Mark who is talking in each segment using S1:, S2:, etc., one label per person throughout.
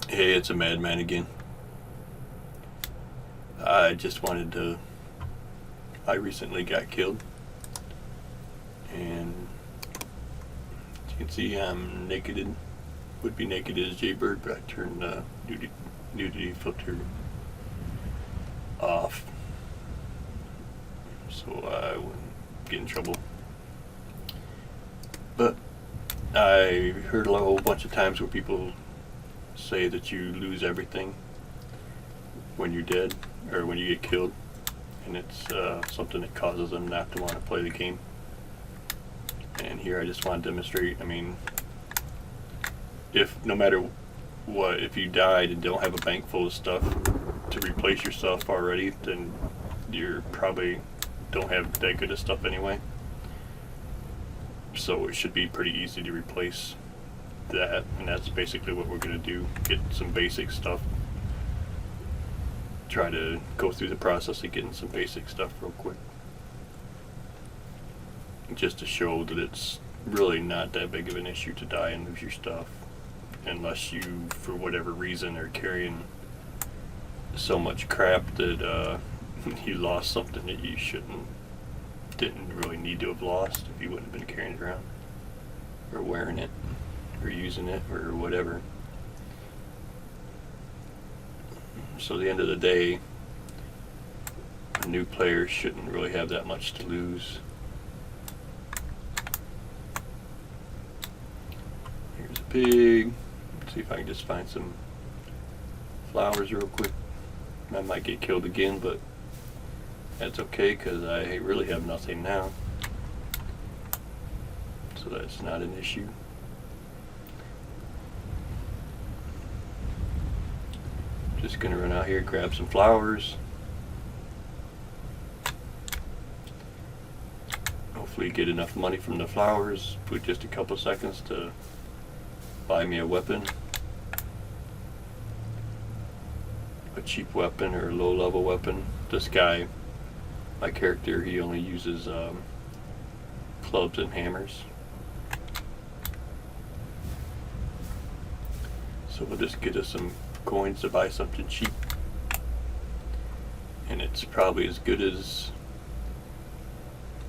S1: Hey, it's a madman again. I just wanted to. I recently got killed, and as you can see, I'm naked. Would be naked as Jaybird, but I turned the nudity filter off, so I wouldn't get in trouble. But I heard a whole bunch of times where people say that you lose everything when you're dead or when you get killed, and it's something that causes them not to want to play the game. And here I just want to demonstrate. I mean, if no matter what, if you died and don't have a bank full of stuff to replace your stuff already, then you're probably don't have that good of stuff anyway. So it should be pretty easy to replace that, and that's basically what we're going to do. Get some basic stuff. Try to go through the process of getting some basic stuff real quick, just to show that it's really not that big of an issue to die and lose your stuff, unless you, for whatever reason, are carrying so much crap that you lost something that you didn't really need to have lost if you wouldn't have been carrying it around, or wearing it, or using it, or whatever. So at the end of the day, a new player shouldn't really have that much to lose. Here's a pig. Let's see if I can just find some flowers real quick. I might get killed again, but that's okay because I really have nothing now. So that's not an issue. Just gonna run out here, grab some flowers. Hopefully get enough money from the flowers. Put just a couple seconds to buy me a weapon. A cheap weapon or a low level weapon. This guy, my character, he only uses clubs and hammers. So we'll just get us some coins to buy something cheap, and it's probably as good as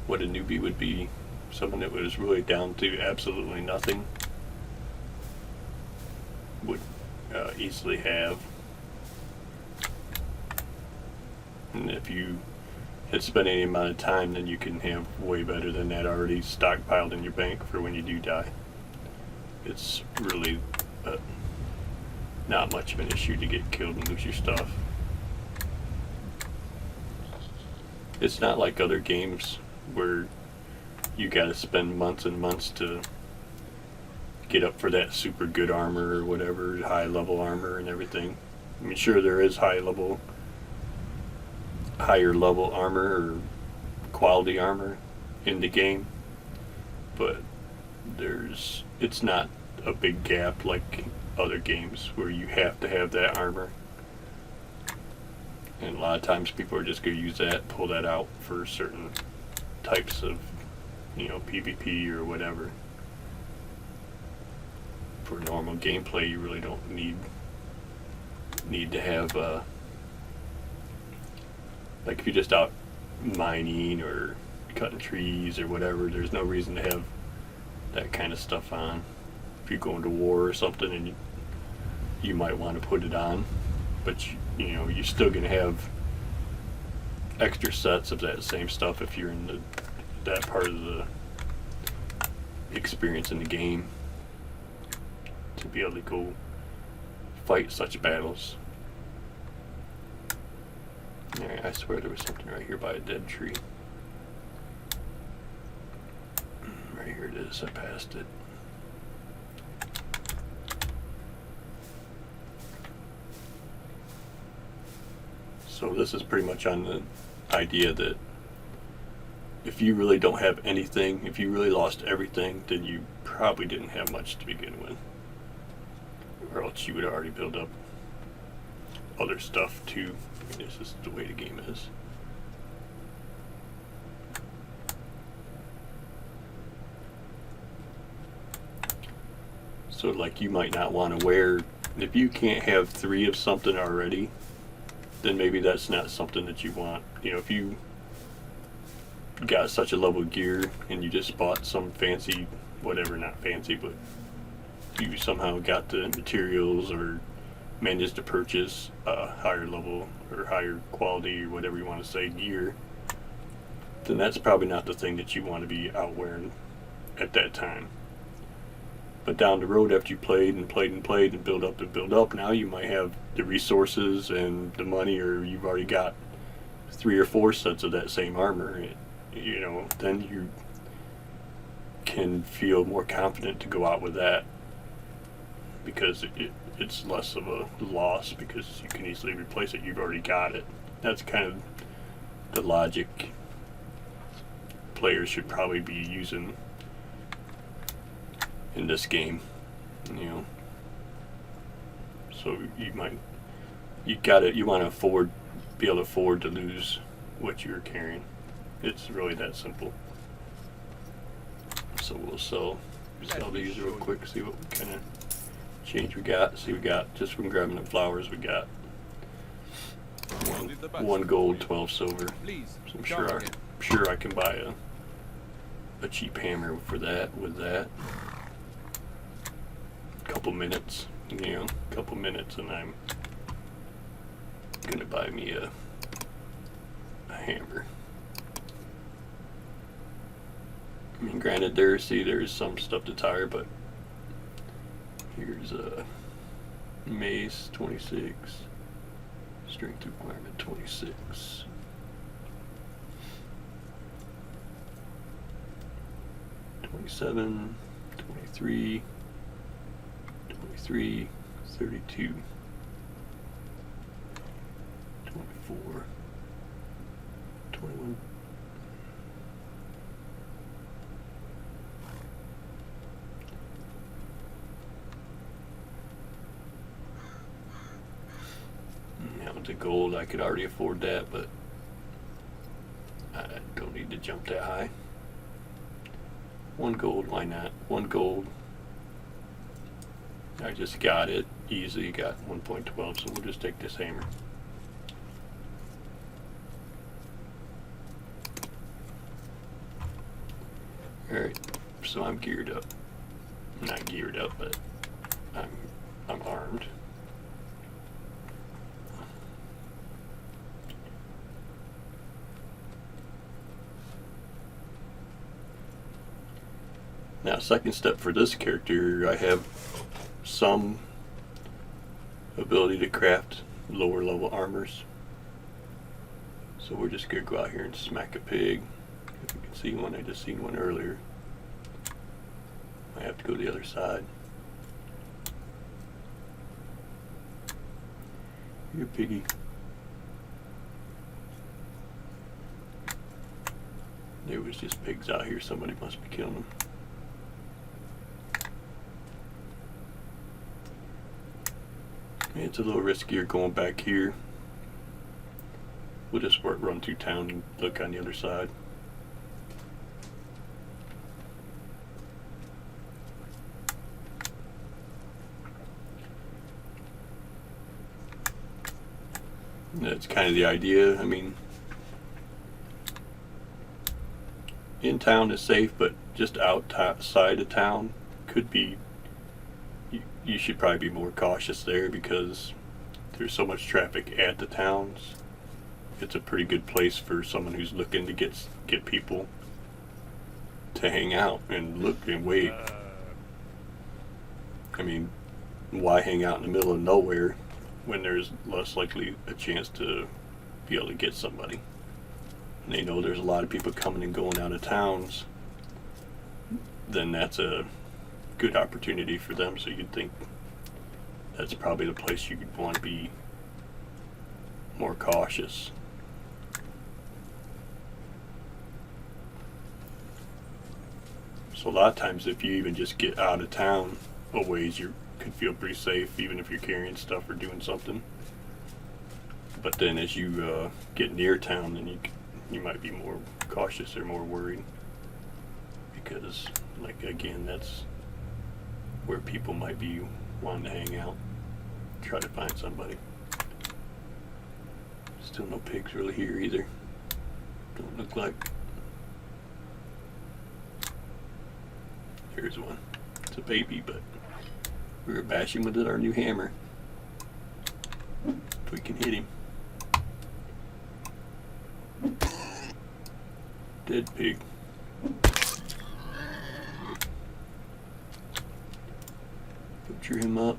S1: what a newbie would be. Someone that was really down to absolutely nothing would easily have. And if you had spent any amount of time, then you can have way better than that already stockpiled in your bank for when you do die. It's really not much of an issue to get killed and lose your stuff. It's not like other games where you gotta spend months and months to get up for that super good armor or whatever, high level armor and everything. I mean, sure, there is higher level armor or quality armor in the game, but it's not a big gap like other games where you have to have that armor. And a lot of times people are just going to use that, pull that out for certain types of, PvP or whatever. For normal gameplay, you really don't need to have like if you're just out mining or cutting trees or whatever, there's no reason to have that kind of stuff on. If you're going to war or something, and you might want to put it on, but you're still going to have extra sets of that same stuff if you're in that part of the experience in the game to be able to go fight such battles. Alright, I swear there was something right here by a dead tree. Right here it is, I passed it. So this is pretty much on the idea that if you really don't have anything, if you really lost everything, then you probably didn't have much to begin with. Or else you would already build up other stuff too. I mean, this is the way the game is. So like you might not want to wear If you can't have 3 of something already, then maybe that's not something that you want. You know, if you got such a level of gear and you just bought some fancy, whatever, not fancy, but you somehow got the materials or managed to purchase a higher level or higher quality or whatever you want to say gear, then that's probably not the thing that you want to be out wearing at that time. But down the road, after you played and played and played and build up, now you might have the resources and the money, or you've already got 3 or 4 sets of that same armor. You know, then you can feel more confident to go out with that, because it's less of a loss because you can easily replace it. You've already got it. That's kind of the logic players should probably be using in this game, you know. So you want to be able to afford to lose what you're carrying. It's really that simple. So we'll sell these real quick, see what kind of change we got. See, we got, just from grabbing the flowers, we got one gold, 12 silver. So I'm sure I can buy a cheap hammer for that with that. Couple minutes, and I'm gonna buy me a hammer. I mean, granted, there's some stuff to tire, but here's a mace 26, strength requirement 26. $27, $23, $33, $32, $24, $21. Now with the gold, I could already afford that, but I don't need to jump that high. 1 gold, why not? 1 gold. I just got it easily, got 1.12, so we'll just take this hammer. Alright, so I'm geared up. Not geared up, but I'm armed. Now, second step for this character, I have some ability to craft lower level armors. So we're just going to go out here and smack a pig. If you can see one, I just seen one earlier. I have to go to the other side. Here, piggy. There was just pigs out here. Somebody must be killing them. It's a little riskier going back here. We'll just run through town and look on the other side. That's kind of the idea. I mean, in town is safe, but just outside of town could be. You should probably be more cautious there because there's so much traffic at the towns. It's a pretty good place for someone who's looking to get people to hang out and look and wait. I mean, why hang out in the middle of nowhere when there's less likely a chance to be able to get somebody? And they know there's a lot of people coming and going out of towns. Then that's a good opportunity for them, so you'd think that's probably the place you'd want to be more cautious. So a lot of times if you even just get out of town a ways, you could feel pretty safe even if you're carrying stuff or doing something. But then as you get near town, then you might be more cautious or more worried, because, like, again, that's where people might be wanting to hang out. try to find somebody. Still no pigs really here either. Don't look like. Here's one. It's a baby, but we were bashing with our new hammer. If we can hit him. Dead pig. Butcher him up.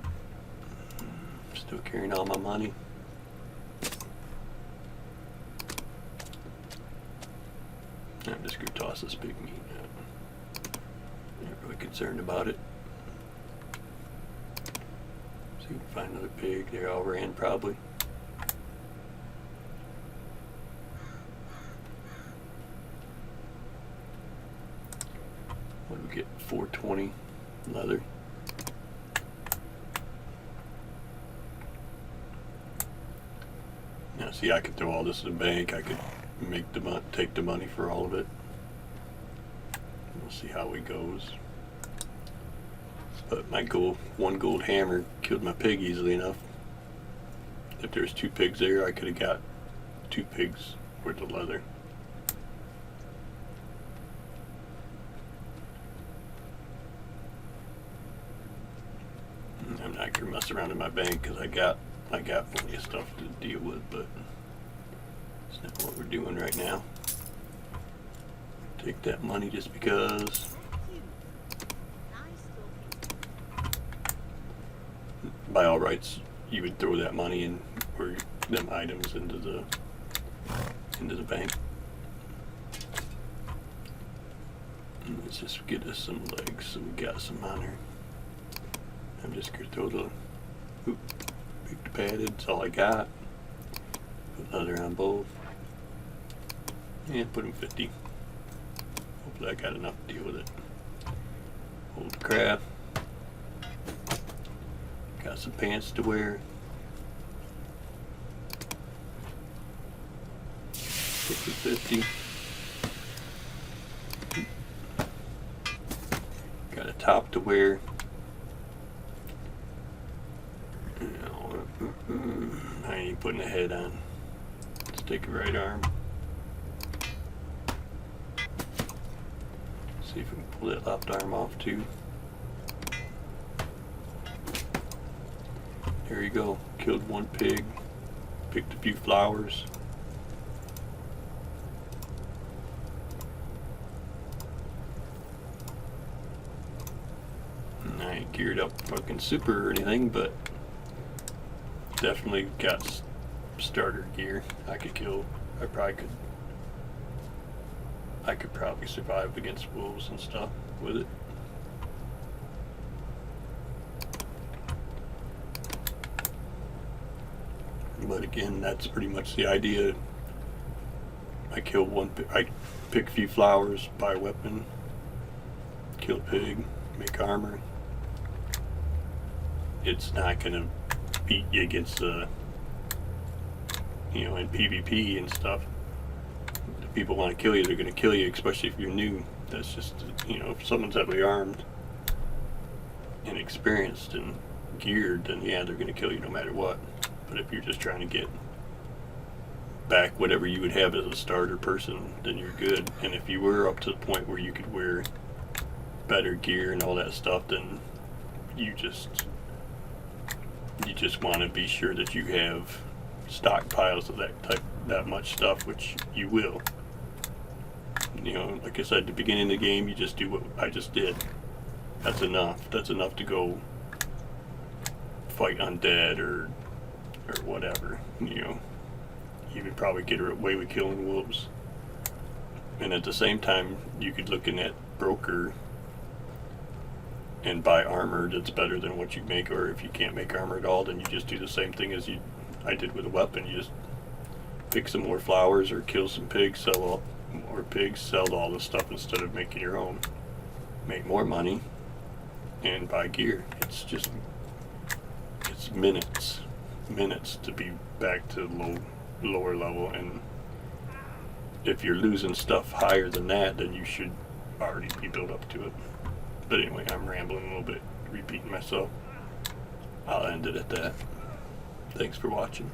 S1: Still carrying all my money. I'm just gonna toss this pig meat. Not really concerned about it. See if we can find another pig. They all ran probably. What do we get? 420 leather. Now see, I could throw all this in the bank. I could make the take the money for all of it. We'll see how it goes. But my one gold hammer killed my pig easily enough. If there's 2 pigs there, I could have got 2 pigs worth of leather. I'm not gonna mess around in my bank because I got plenty of stuff to deal with, but it's not what we're doing right now. Take that money just because. By all rights, you would throw that money in or them items into the bank. And let's just get us some legs so we got some on her. I'm just gonna throw the big padded, that's all I got. Put leather on both. And put them 50. Hopefully I got enough to deal with it. Hold the crab. Got some pants to wear. 50-50. Got a top to wear. I ain't putting a head on. Let's take a right arm. See if we can pull that left arm off too. There you go. Killed 1 pig. Picked a few flowers. And I ain't geared up fucking super or anything, but definitely got starter gear. I could probably survive against wolves and stuff with it. But again, that's pretty much the idea. I pick a few flowers, buy a weapon, kill a pig, make armor. It's not gonna beat you against the, in PvP and stuff. If people want to kill you, they're gonna kill you, especially if you're new. That's just, if someone's heavily armed and experienced and geared, then yeah, they're gonna kill you no matter what. But if you're just trying to get back whatever you would have as a starter person, then you're good. And if you were up to the point where you could wear better gear and all that stuff, then you just want to be sure that you have stockpiles of that much stuff, which you will. Like I said at the beginning of the game, you just do what I just did. That's enough. That's enough to go fight undead or whatever. You would probably get away with killing wolves. And at the same time, you could look in that broker and buy armor that's better than what you make, or if you can't make armor at all, then you just do the same thing as I did with a weapon. You just pick some more flowers or kill some pigs, sell all the stuff instead of making your own. Make more money and buy gear. It's minutes to be back to lower level, and if you're losing stuff higher than that, then you should already be built up to it. But anyway, I'm rambling a little bit, repeating myself. I'll end it at that. Thanks for watching.